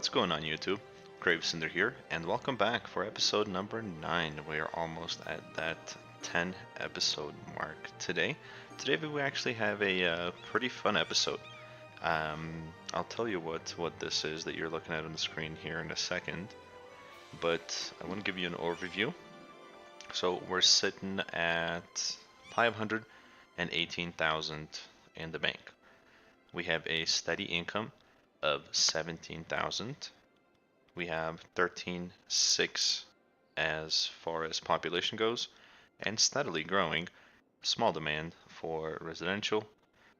What's going on YouTube? GraveCinder here, and welcome back for episode number 9. We are almost at that 10 episode mark today. Today we actually have a pretty fun episode. I'll tell you what this is that you're looking at on the screen here in a second, but I want to give you an overview. So we're sitting at 518,000 in the bank. We have a steady income of 17,000. We have 13.6 as far as population goes, and steadily growing. Small demand for residential,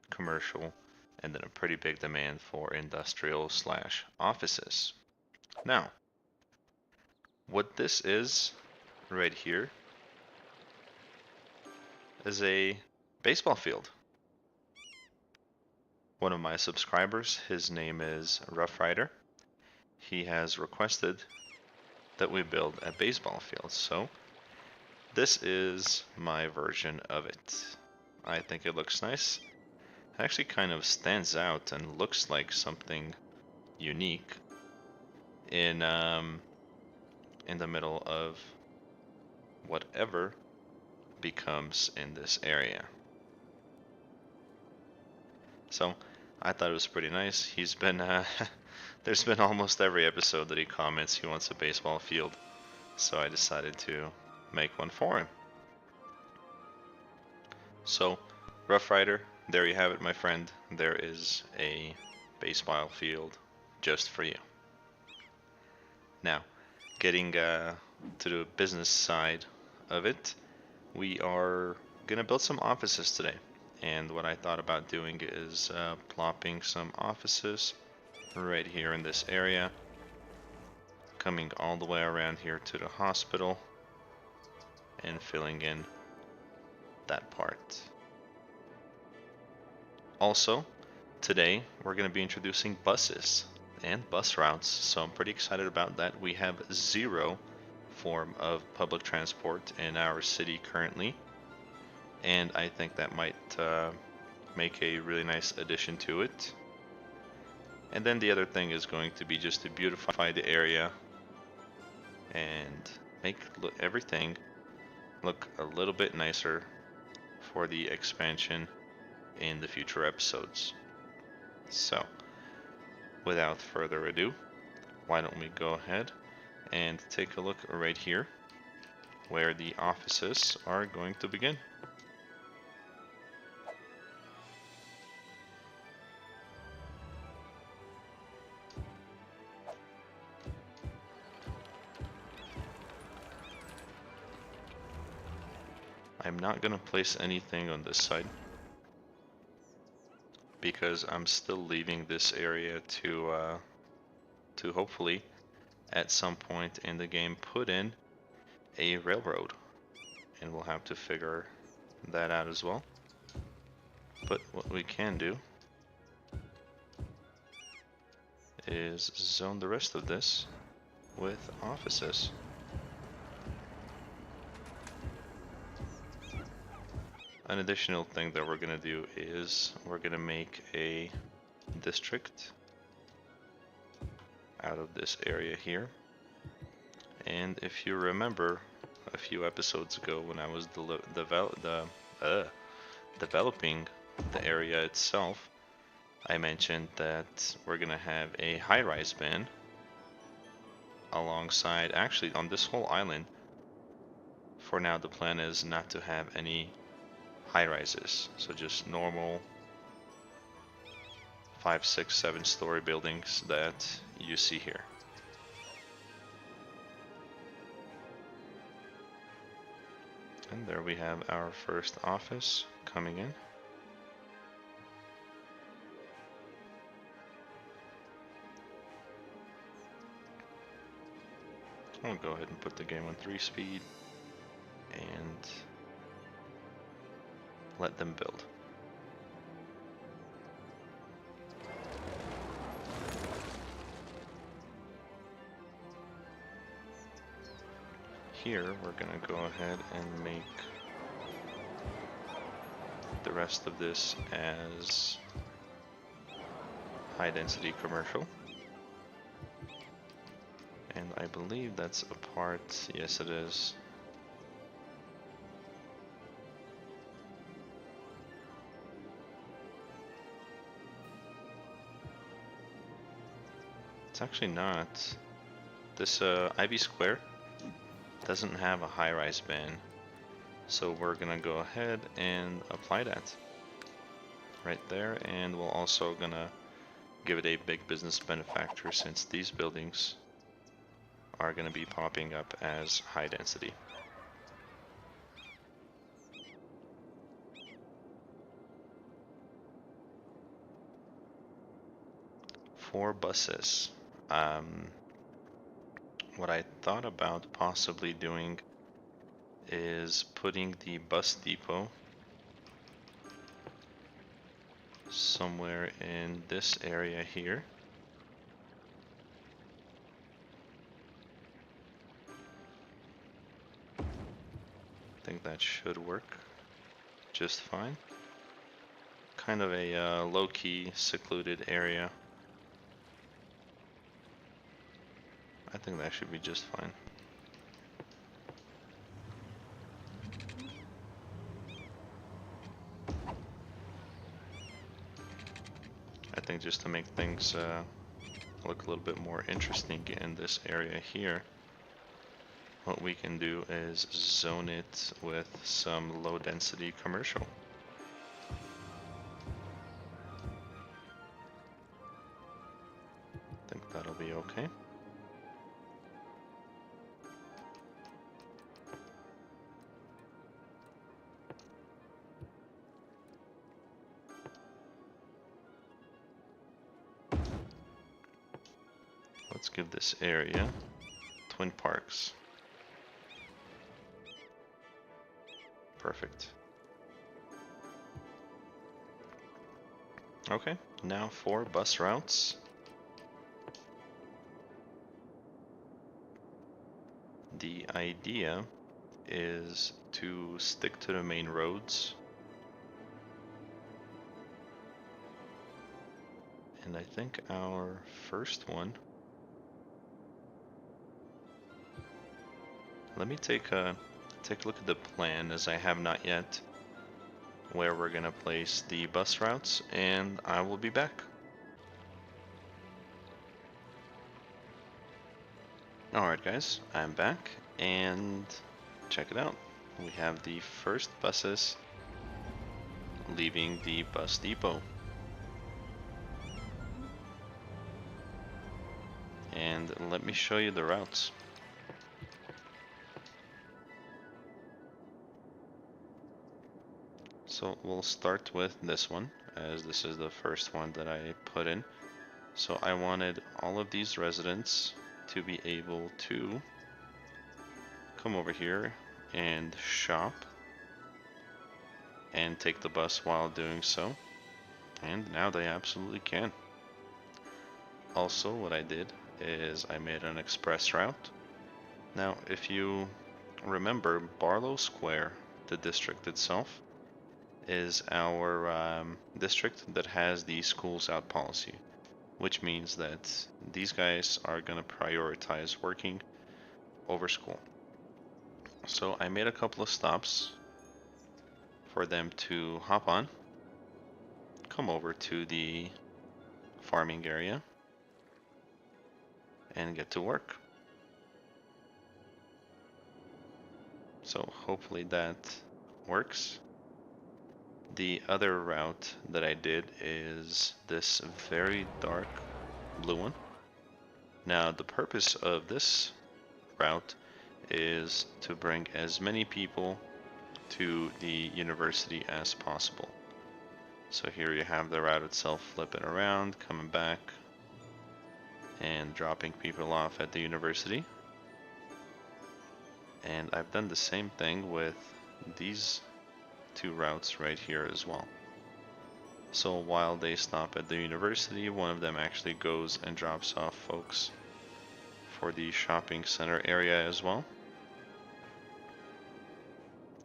commercial, and then a pretty big demand for industrial / offices. Now, what this is right here is a baseball field. One of my subscribers, his name is Rough Rider. He has requested that we build a baseball field, so this is my version of it. I think it looks nice. It actually kind of stands out and looks like something unique in the middle of whatever becomes in this area. So I thought it was pretty nice. He's been there's been almost every episode that he comments he wants a baseball field, so I decided to make one for him. So, Rough Rider, there you have it, my friend. There is a baseball field just for you. Now, getting to the business side of it, we are gonna build some offices today. And what I thought about doing is plopping some offices right here in this area, coming all the way around here to the hospital, and filling in that part. Also, today we're going to be introducing buses and bus routes, so I'm pretty excited about that. We have zero form of public transport in our city currently, and I think that might make a really nice addition to it. And then the other thing is going to be just to beautify the area and make everything look a little bit nicer for the expansion in the future episodes. So, without further ado, why don't we go ahead and take a look right here where the offices are going to begin. I'm not going to place anything on this side because I'm still leaving this area to hopefully at some point in the game put in a railroad, and we'll have to figure that out as well. But what we can do is zone the rest of this with offices. An additional thing that we're going to do is we're going to make a district out of this area here. And if you remember a few episodes ago when I was developing the area itself, I mentioned that we're going to have a high-rise bin alongside, actually on this whole island. For now the plan is not to have any high rises, so just normal 5, 6, 7 story buildings that you see here. And there we have our first office coming in. I'll go ahead and put the game on 3 speed and let them build. Here we're gonna go ahead and make the rest of this as high density commercial. And I believe that's a part, yes it is. It's actually not. This Ivy Square doesn't have a high-rise ban, so we're gonna go ahead and apply that right there, and we're also gonna give it a big business benefactor since these buildings are gonna be popping up as high density. For buses, what I thought about possibly doing is putting the bus depot somewhere in this area here. I think that should work just fine. Kind of a low-key, secluded area. I think that should be just fine. I think just to make things look a little bit more interesting in this area here, what we can do is zone it with some low density commercial. I think that'll be okay. Let's give this area Twin Parks. Perfect. Okay, now for bus routes. The idea is to stick to the main roads. And I think our first one, let me take a look at the plan, as I have not yet, where we're gonna place the bus routes, and I will be back. Alright guys, I'm back, and check it out. We have the first buses leaving the bus depot. And let me show you the routes. So we'll start with this one, as this is the first one that I put in. So I wanted all of these residents to be able to come over here and shop and take the bus while doing so. And now they absolutely can. Also, what I did is I made an express route. Now, if you remember, Barlow Square, the district itself, is our district that has the schools out policy, which means that these guys are going to prioritize working over school. So I made a couple of stops for them to hop on, come over to the farming area, and get to work. So hopefully that works. The other route that I did is this very dark blue one. Now the purpose of this route is to bring as many people to the university as possible. So here you have the route itself flipping around, coming back, and dropping people off at the university. And I've done the same thing with these two routes right here as well. So while they stop at the university, one of them actually goes and drops off folks for the shopping center area as well.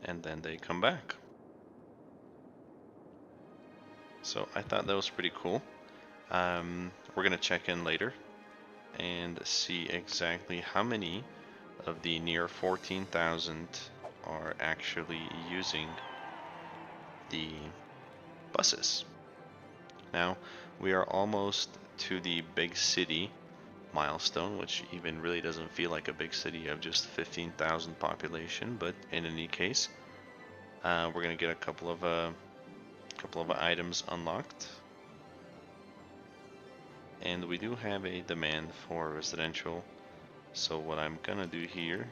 And then they come back. So I thought that was pretty cool. We're gonna check in later and see exactly how many of the near 14,000 are actually using the buses. Now, we are almost to the big city milestone, which even really doesn't feel like a big city of just 15,000 population, but in any case, we're gonna get a couple of items unlocked, and we do have a demand for residential. So what I'm gonna do here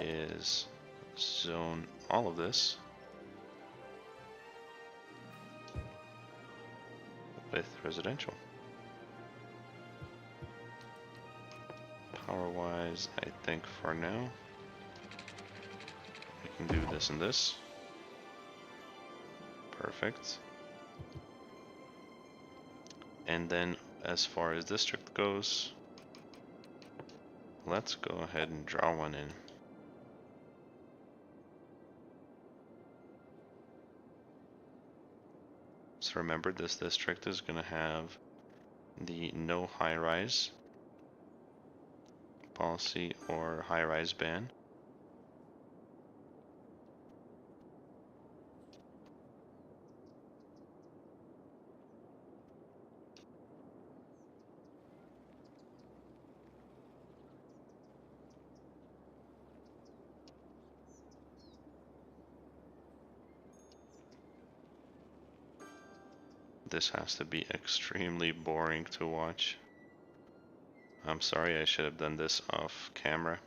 is zone all of this with residential. Power wise, I think for now we can do this and this. Perfect. And then as far as district goes, let's go ahead and draw one in. So remember, this district is going to have the no high-rise policy or high-rise ban. This has to be extremely boring to watch. I'm sorry, I should have done this off camera.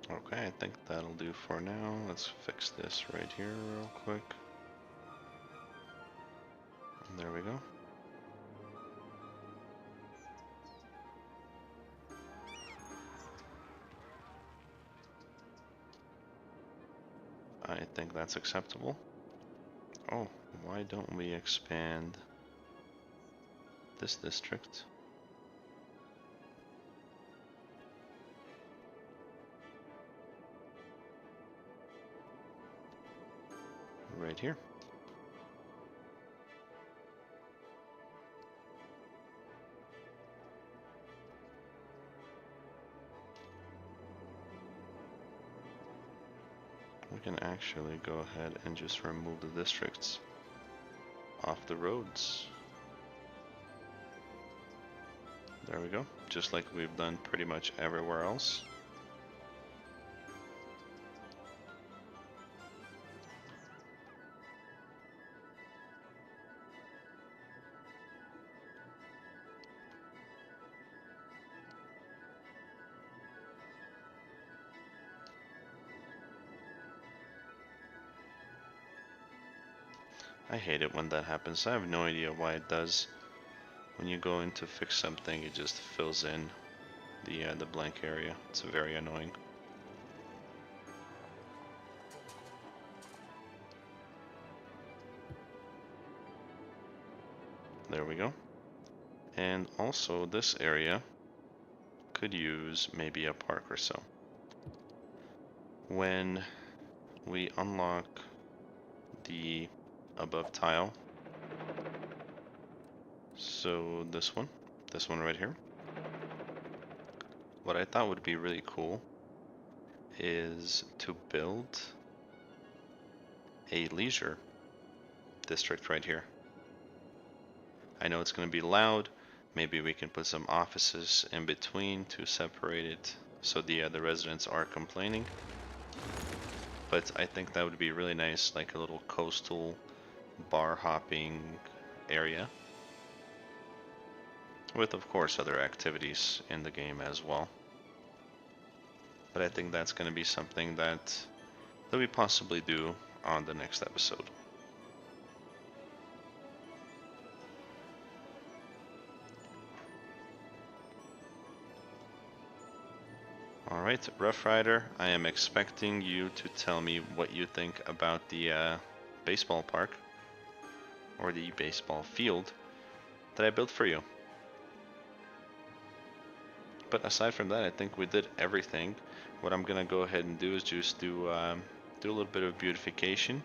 Okay, I think that'll do for now. Let's fix this right here real quick. And there we go. I think that's acceptable. Oh, why don't we expand this district? Right here. We can actually go ahead and just remove the districts off the roads. There we go, just like we've done pretty much everywhere else. I hate it when that happens. I have no idea why it does. When you go in to fix something, it just fills in the blank area. It's very annoying. There we go. And also this area could use maybe a park or so. When we unlock the above tile, so this one right here, what I thought would be really cool is to build a leisure district right here. I know it's going to be loud. Maybe we can put some offices in between to separate it so the residents are complaining. But I think that would be really nice, like a little coastal bar hopping area. With, of course, other activities in the game as well. But I think that's going to be something that we possibly do on the next episode. Alright, Rough Rider, I am expecting you to tell me what you think about the baseball park, or the baseball field, that I built for you. But aside from that, I think we did everything. What I'm gonna go ahead and do is just do a little bit of beautification.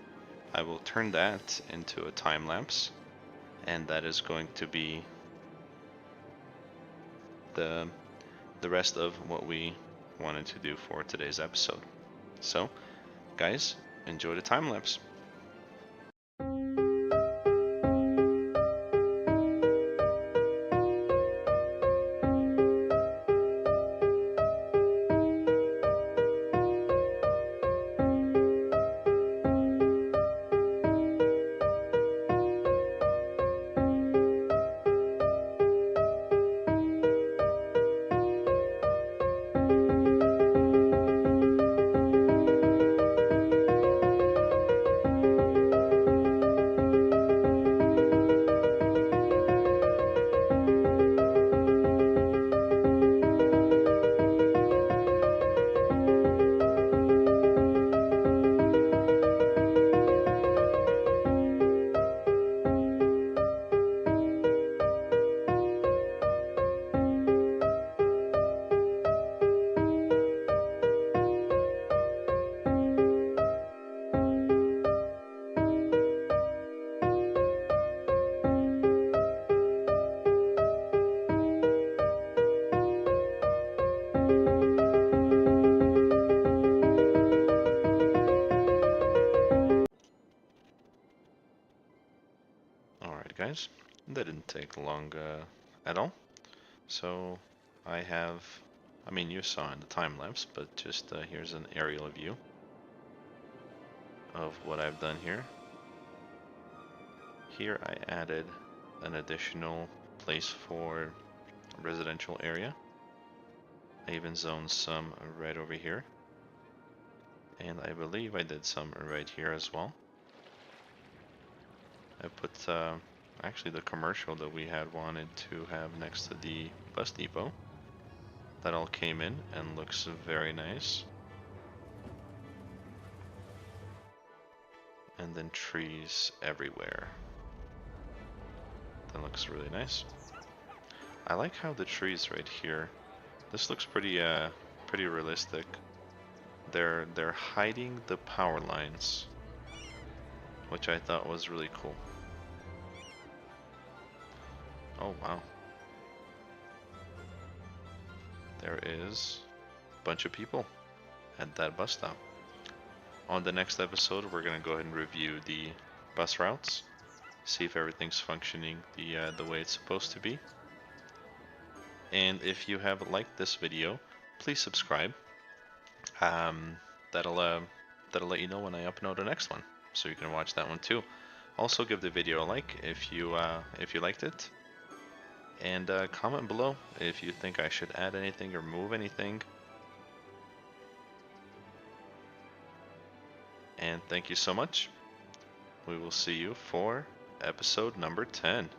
I will turn that into a time lapse, and that is going to be the rest of what we wanted to do for today's episode. So, guys, enjoy the time lapse. Alright guys, that didn't take long at all. So I have, I mean you saw in the time lapse, but just here's an aerial view of what I've done here. Here I added an additional place for a residential area. I even zoned some right over here. And I believe I did some right here as well. I put actually the commercial that we had wanted to have next to the bus depot. That all came in and looks very nice. And then trees everywhere. That looks really nice. I like how the trees right here, this looks pretty realistic. They're hiding the power lines, which I thought was really cool. Oh wow. There is a bunch of people at that bus stop. On the next episode, we're going to go ahead and review the bus routes, see if everything's functioning the way it's supposed to be. And if you have liked this video, please subscribe. That'll let you know when I upload the next one, so you can watch that one too. Also, give the video a like if you liked it, and comment below if you think I should add anything or remove anything. And thank you so much. We will see you for episode number 10.